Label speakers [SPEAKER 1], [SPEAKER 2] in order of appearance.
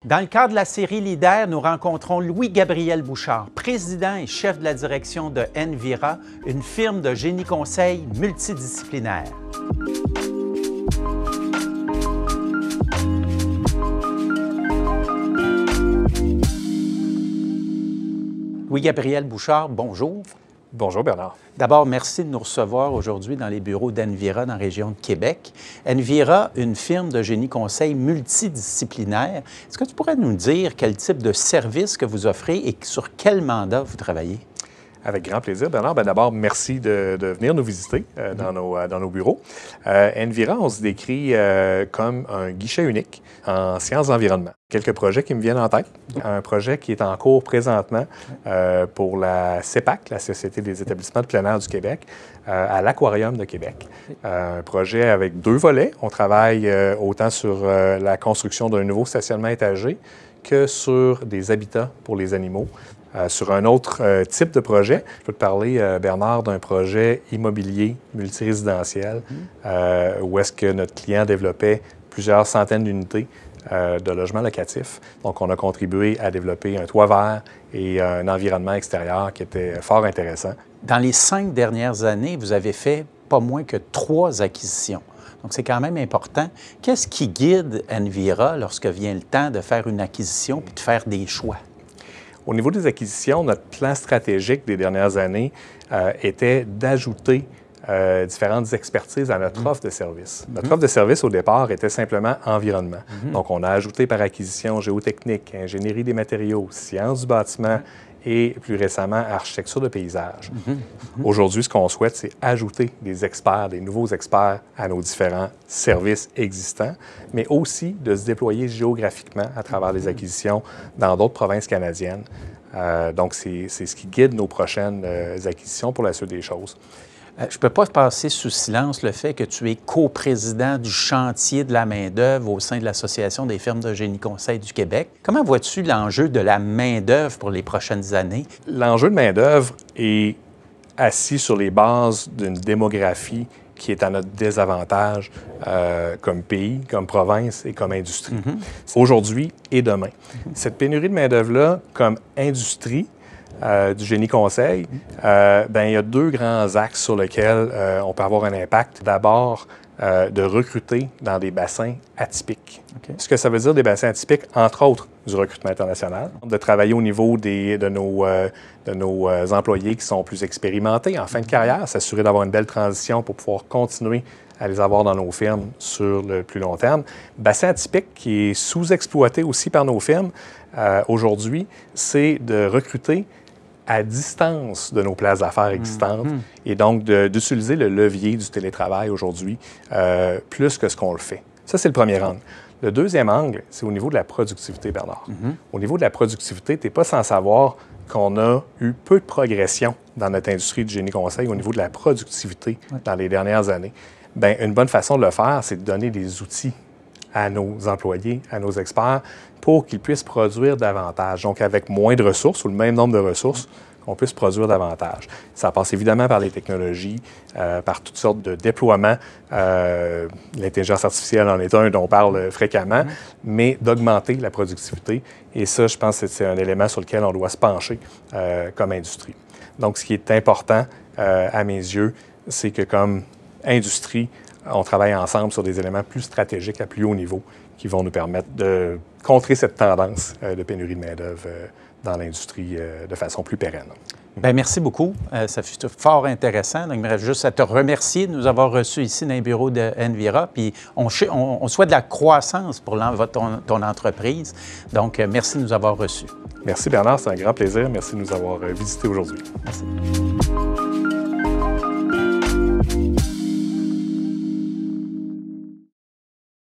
[SPEAKER 1] Dans le cadre de la série Leader, nous rencontrons Louis-Gabriel Bouchard, président et chef de la direction de Envira, une firme de génie conseil multidisciplinaire. Louis-Gabriel Bouchard, bonjour.
[SPEAKER 2] Bonjour Bernard.
[SPEAKER 1] D'abord, merci de nous recevoir aujourd'hui dans les bureaux d'Envira dans la région de Québec. Envira, une firme de génie conseil multidisciplinaire. Est-ce que tu pourrais nous dire quel type de service que vous offrez et sur quel mandat vous travaillez?
[SPEAKER 2] Avec grand plaisir, Bernard. D'abord, merci de venir nous visiter dans nos bureaux. Envira, on se décrit comme un guichet unique en sciences d'environnement. Quelques projets qui me viennent en tête. Un projet qui est en cours présentement pour la CEPAC, la Société des établissements de plein air du Québec, à l'Aquarium de Québec. Un projet avec 2 volets. On travaille autant sur la construction d'un nouveau stationnement étagé que sur des habitats pour les animaux. Sur un autre type de projet, je peux te parler, Bernard, d'un projet immobilier multirésidentiel où est-ce que notre client développait plusieurs centaines d'unités de logements locatifs. Donc, on a contribué à développer un toit vert et un environnement extérieur qui était fort intéressant.
[SPEAKER 1] Dans les 5 dernières années, vous avez fait pas moins que 3 acquisitions. Donc, c'est quand même important. Qu'est-ce qui guide Envira lorsque vient le temps de faire une acquisition puis de faire des choix?
[SPEAKER 2] Au niveau des acquisitions, notre plan stratégique des dernières années était d'ajouter différentes expertises à notre offre de service. Notre offre de service, au départ, était simplement environnement. Donc, on a ajouté par acquisition géotechnique, ingénierie des matériaux, sciences du bâtiment et, plus récemment, architecture de paysage. Aujourd'hui, ce qu'on souhaite, c'est ajouter des experts, des nouveaux experts à nos différents services existants, mais aussi de se déployer géographiquement à travers les acquisitions dans d'autres provinces canadiennes. Donc, c'est ce qui guide nos prochaines acquisitions pour la suite des choses.
[SPEAKER 1] Je ne peux pas passer sous silence le fait que tu es coprésident du chantier de la main-d'œuvre au sein de l'Association des firmes de génie conseil du Québec. Comment vois-tu l'enjeu de la main-d'œuvre pour les prochaines années?
[SPEAKER 2] L'enjeu de main-d'œuvre est assis sur les bases d'une démographie qui est à notre désavantage comme pays, comme province et comme industrie. Aujourd'hui et demain. Cette pénurie de main-d'œuvre-là, comme industrie, du génie conseil, il y a 2 grands axes sur lesquels on peut avoir un impact. D'abord, de recruter dans des bassins atypiques. Ce que ça veut dire des bassins atypiques, entre autres, du recrutement international, de travailler au niveau de nos employés qui sont plus expérimentés en fin de carrière, s'assurer d'avoir une belle transition pour pouvoir continuer à les avoir dans nos firmes sur le plus long terme. Bassin atypique qui est sous-exploité aussi par nos firmes aujourd'hui, c'est de recruter à distance de nos places d'affaires existantes et donc d'utiliser le levier du télétravail aujourd'hui plus que ce qu'on le fait. Ça, c'est le premier angle. Le deuxième angle, c'est au niveau de la productivité, Bernard. Au niveau de la productivité, tu n'es pas sans savoir qu'on a eu peu de progression dans notre industrie du génie conseil au niveau de la productivité dans les dernières années. Bien, une bonne façon de le faire, c'est de donner des outils à nos employés, à nos experts, pour qu'ils puissent produire davantage. Donc, avec moins de ressources ou le même nombre de ressources, qu'on puisse produire davantage. Ça passe évidemment par les technologies, par toutes sortes de déploiements. L'intelligence artificielle en est un dont on parle fréquemment, mais d'augmenter la productivité. Et ça, je pense que c'est un élément sur lequel on doit se pencher comme industrie. Donc, ce qui est important, à mes yeux, c'est que comme industrie, on travaille ensemble sur des éléments plus stratégiques à plus haut niveau qui vont nous permettre de contrer cette tendance de pénurie de main-d'œuvre dans l'industrie de façon plus pérenne.
[SPEAKER 1] Bien, merci beaucoup. Ça fut fort intéressant. Donc, il me reste juste à te remercier de nous avoir reçus ici dans les bureaux de Envira. Puis, on souhaite de la croissance pour ton entreprise. Donc, merci de nous avoir reçus.
[SPEAKER 2] Merci Bernard, c'est un grand plaisir. Merci de nous avoir visités aujourd'hui.
[SPEAKER 1] Merci.